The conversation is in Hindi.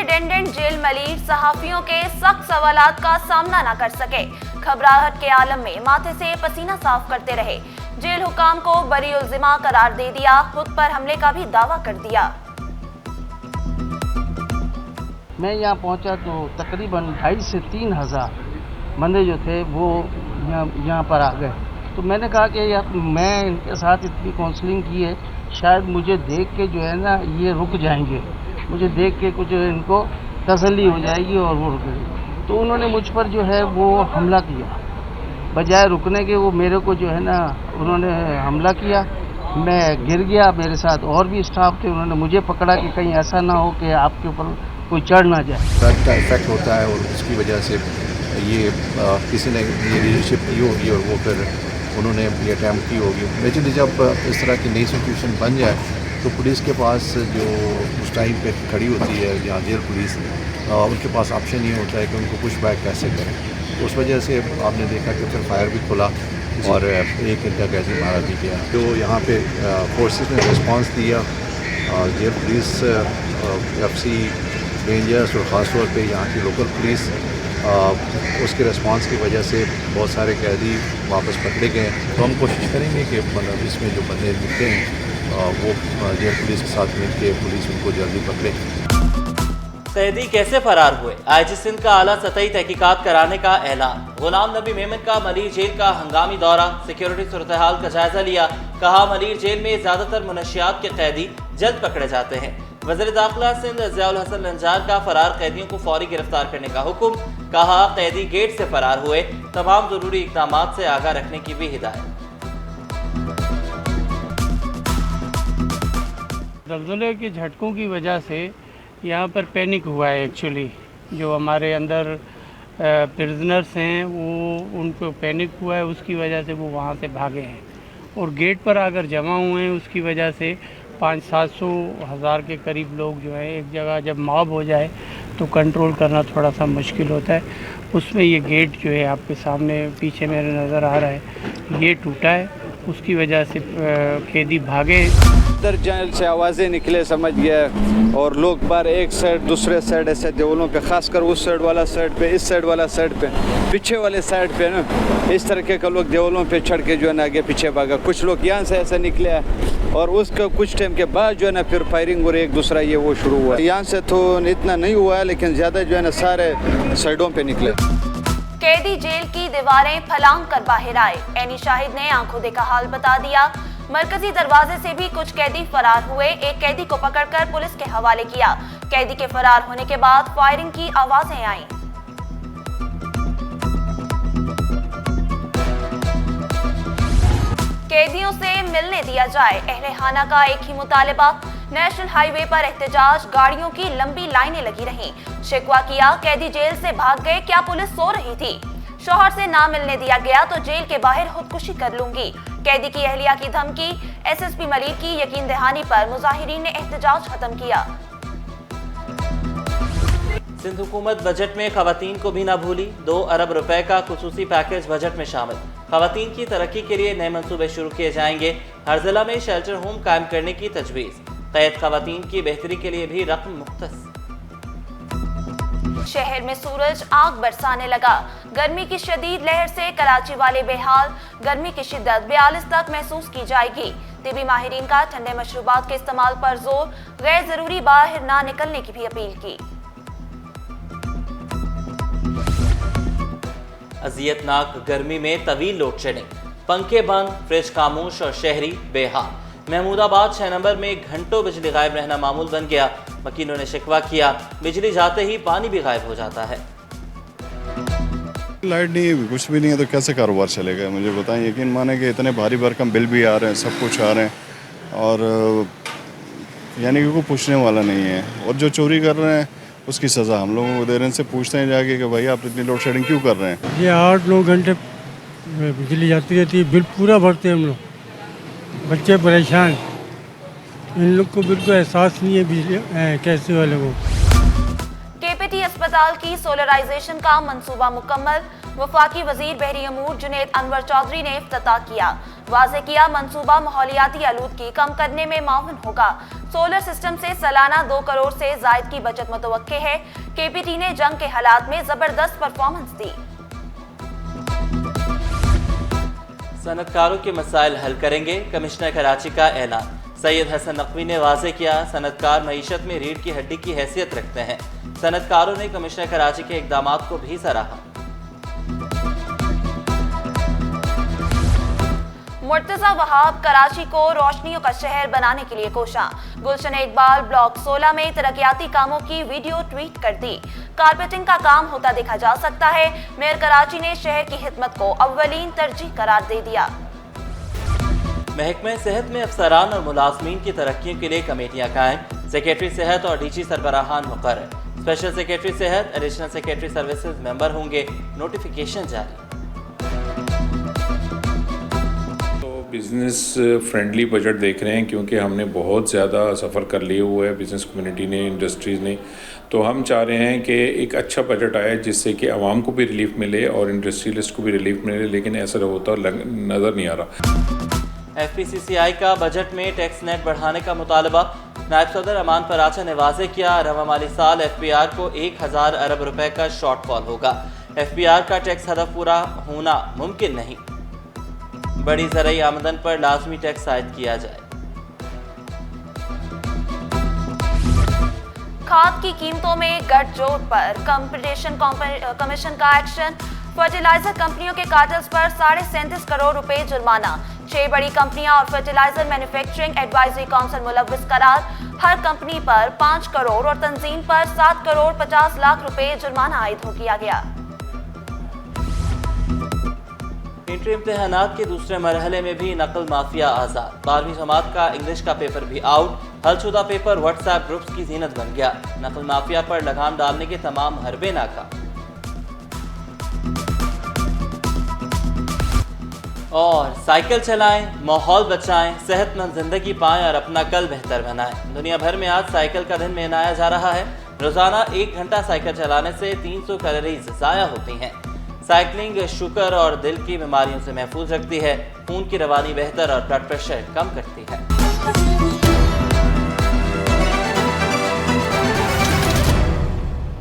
सुपरिटेंडेंट जेल मलिर सहाफियों के सख्त सवालात का सामना न कर सके। घबराहट के आलम में माथे से पसीना साफ करते रहे। जेल हुकाम को बरी-उल-ज़िम्मा करार दे दिया। खुद पर हमले का भी दावा कर दिया। मैं यहाँ पहुँचा तो तकरीबन 2,500 से 3,000 बंदे जो थे वो यहाँ पर आ गए। तो मैंने कहा कि यार मैं इनके साथ इतनी काउंसलिंग की है, शायद मुझे देख के जो है ना ये रुक जाएंगे, मुझे देख के कुछ इनको तसल्ली हो जाएगी और वो रुकेंगे। तो उन्होंने मुझ पर जो है वो हमला किया। बजाय रुकने के वो मेरे को जो है ना उन्होंने हमला किया। मैं गिर गया, मेरे साथ और भी स्टाफ थे, उन्होंने मुझे पकड़ा कि कहीं ऐसा ना हो कि आपके ऊपर कोई चढ़ ना जाए। ड्रग का इफेक्ट होता है और उसकी वजह से ये किसी ने ये लीडरशिप की होगी और वो फिर उन्होंने ये अटैम्प्ट की होगी। लेकिन जब इस तरह की नई सिचुएशन बन जाए तो पुलिस के पास जो उस टाइम पे खड़ी होती है या जेल पुलिस, उनके पास ऑप्शन ये होता है कि उनको पुश बैक कैसे करें। तो उस वजह से आपने देखा कि फिर फायर भी खुला और एक घंटा कैसे मारा भी गया। जो यहाँ पे फोर्सेस ने रिस्पांस दिया, जेल पुलिस, FC रेंजर्स और ख़ास तौर पे यहाँ की लोकल पुलिस, उसके रिस्पांस की वजह से बहुत सारे कैदी वापस पकड़े गए। तो हम कोशिश करेंगे कि मतलब इसमें जो बंदे मिलते हैं वो जेल पुलिस के साथ मिलकर पुलिस उनको जल्दी पकड़े। कैदी कैसे फरार हुए, IG सिंध का आला सतही तहकीकात कराने का ऐलान। गुलाम नबी मेमन का मलिर जेल का हंगामी दौरा, सिक्योरिटी सूरत-ए-हाल का जायजा लिया। कहा मलिर जेल में ज्यादातर मुनशियात के कैदी जल्द पकड़े जाते हैं। वज़ीर दाखिला सिंध ज़ियाउल हसन लंजार का फरार कैदियों को फौरी गिरफ्तार करने का हुक्म। कहा कैदी गेट से फरार हुए, तमाम जरूरी इक़दाम से आगाह रखने की भी हिदायत। ज़लज़ले के झटकों की वजह से यहाँ पर पैनिक हुआ है। एक्चुअली जो हमारे अंदर प्रिजनर्स हैं वो उनको पैनिक हुआ है, उसकी वजह से वो वहाँ से भागे हैं और गेट पर आकर जमा हुए हैं। उसकी वजह से 500-700 हज़ार के करीब लोग जो है एक जगह जब मॉब हो जाए तो कंट्रोल करना थोड़ा सा मुश्किल होता है। उसमें ये गेट जो है आपके सामने पीछे मेरे नज़र आ रहा है, ये टूटा है, उसकी वजह से कैदी भागे। अंदर जेल से आवाज़ें निकले समझ गया और लोग बार एक साइड दूसरे साइड ऐसे देवलों पे, खासकर उस साइड वाला साइड पे, इस साइड वाला साइड पे, पीछे वाले साइड पे ना इस तरीके का लोग देवलों पे चढ़ के जो है ना आगे पीछे भागा। कुछ लोग यहाँ से ऐसे निकले और उसका कुछ टाइम के बाद जो है ना फिर फायरिंग और एक दूसरा ये वो शुरू हुआ। यहाँ से तो इतना नहीं हुआ है लेकिन ज़्यादा जो है ना सारे साइडों पे निकले। कैदी जेल की दीवारें फलांग कर बाहर आए। एनी शाहिद ने आंखों देखा हाल बता दिया। मरकजी दरवाजे से भी कुछ कैदी फरार हुए। एक कैदी को पकड़कर पुलिस के हवाले किया। कैदी के फरार होने के बाद फायरिंग की आवाजें आईं। कैदियों से मिलने दिया जाए, अहले खाना का एक ही मुतालिबा। नेशनल हाईवे पर एहतजाज, गाड़ियों की लंबी लाइनें लगी रहीं। शिकवा किया कैदी जेल से भाग गए, क्या पुलिस सो रही थी? शौहर से ना मिलने दिया गया तो जेल के बाहर खुदकुशी कर लूंगी। कैदी की अहलिया की धमकी। SSP मलिर की यकीन दहानी पर मुजाहिरीन ने एहतजाज खत्म किया। सिंध हुकूमत बजट में खवातीन को भी ना भूली। 2 अरब रुपए का खुसूसी पैकेज बजट में शामिल। खवातीन की तरक्की के लिए नए मंसूबे शुरू किए जाएंगे। हर जिला में शेल्टर होम कायम करने की तजवीज़। कैद खवातीन की बेहतरी के लिए भी रकम मुख्तस। शहर में सूरज आग बरसाने लगा। गर्मी की शदीद लहर से कराची वाले बेहाल। गर्मी की शिद्दत 42 तक महसूस की जाएगी। तिबी माहिरीन का ठंडे मशरूबात के इस्तेमाल पर जोर। गैर जरूरी बाहर ना निकलने की भी अपील की। अजियतनाक गर्मी में तवील लोड शेडिंग, पंखे बंद, फ्रिज खामोश और शहरी बेहाल। महमूदाबाद 6 नंबर में घंटों बिजली गायब रहना मामूल बन गया। वकीलों ने शिकवा किया, बिजली जाते ही पानी भी गायब हो जाता है। लाइट नहीं, कुछ भी नहीं है तो कैसे कारोबार चलेगा? मुझे बताएं। यकीन माने कि इतने भारी भरकम बिल भी आ रहे हैं, सब कुछ आ रहे हैं और यानी कि कोई पूछने वाला नहीं है। और जो चोरी कर रहे हैं उसकी सज़ा हम लोगों को दे रहे हैं। इनसे पूछते हैं जाके कि भाई आप इतनी लोड शेडिंग क्यों कर रहे हैं? ये 8-9 घंटे बिजली जाती रहती है, बिल पूरा भरते हैं हम लोग। बच्चे परेशान, इन लोग को बिल्कुल एहसास नहीं है बिजली कैसे वाले को। KPT अस्पताल की सोलराइजेशन का मंसूबा मुकम्मल। वफाकी वजीर बहरी अमूर जुनैद अनवर चौधरी ने इफ्तिताह किया। वाजे किया मंसूबा माहौलियाती आलूदगी कम करने में माउन होगा। सोलर सिस्टम से सालाना 2 करोड़ से जायद की बचत मुतवक्के है। केपीटी ने जंग के हालात में जबरदस्त परफॉर्मेंस दी। सनतकारों के मसाइल हल करेंगे, कमिश्नर कराची का ऐलान। सैयद हसन नकवी ने वाजे किया, सनतकार मईशत में रीढ़ की हड्डी की हैसियत रखते हैं। सनतकारों ने कमिश्नर कराची के इकदामात को भी सराहा। मुर्तजा वहाब कराची को रोशनियों का शहर बनाने के लिए कोशा। गुलशन इकबाल ब्लॉक 16 में तरक्याती कामों की वीडियो ट्वीट कर दी। कारपेटिंग का काम होता देखा जा सकता है। मेयर कराची ने शहर की खिदमत को अव्वलीन तरजीह करार दे दिया। महकमे सेहत में अफसरान और मुलाजमीन की तरक्कियों के लिए कमेटियां कायम। सेक्रेटरी सेहत और डीजी सरबराहान मुकर्रर। स्पेशल सेक्रेटरी सेहत, एडिशनल सेक्रेटरी सर्विसेज मेंबर होंगे। नोटिफिकेशन जारी। बिज़नेस फ्रेंडली बजट देख रहे हैं क्योंकि हमने बहुत ज़्यादा सफ़र कर लिए हुए है बिज़नेस कम्युनिटी ने, इंडस्ट्रीज़ ने। तो हम चाह रहे हैं कि एक अच्छा बजट आए जिससे कि आवाम को भी रिलीफ मिले और इंडस्ट्रियलिस्ट को भी रिलीफ मिले, लेकिन ऐसा होता नज़र नहीं आ रहा। FPCCI का बजट में टैक्स नेट बढ़ाने का मुतालबा। नायब सदर अमान फराचा ने वाज़े किया, रवा माली साल FPR को 1000 अरब रुपए का शॉर्टफॉल होगा। FPR का टैक्स हदफ पूरा होना मुमकिन नहीं। बड़ी ज़रूरी आमदन पर लाजमी टैक्स आयद किया जाए। खाद की कीमतों में गठजोड़ पर कंपटीशन कमीशन का एक्शन। फर्टिलाइजर कंपनियों के कार्टल्स पर 37.5 करोड़ रुपए जुर्माना। 6 बड़ी कंपनियां और फर्टिलाइजर मैन्युफैक्चरिंग एडवाइजरी काउंसिल मुलव्वस करार। हर कंपनी पर 5 करोड़ और तंजीम पर 7 करोड़ 50 लाख रुपए जुर्माना आयद हो किया गया। इंटर इम्तिहानात के दूसरे मरहले में भी नकल माफिया आज़ाद। 12वीं जमात का इंग्लिश का पेपर भी आउट। हलशुदा पेपर व्हाट्सएप ग्रुप्स की जीनत बन गया। नकल माफिया पर लगाम डालने के तमाम हरबे नाकाम। और साइकिल चलाएं, माहौल बचाएं, सेहतमंद जिंदगी पाएं और अपना कल बेहतर बनाएं। दुनिया भर में आज साइकिल का दिन मनाया जा रहा है। रोजाना 1 घंटा साइकिल चलाने से 300 कैलोरीज ज़ाया होती हैं। साइकिलिंग शुगर और दिल की बीमारियों से महफूज रखती है, खून की रवानी बेहतर और ब्लड प्रेशर कम करती है।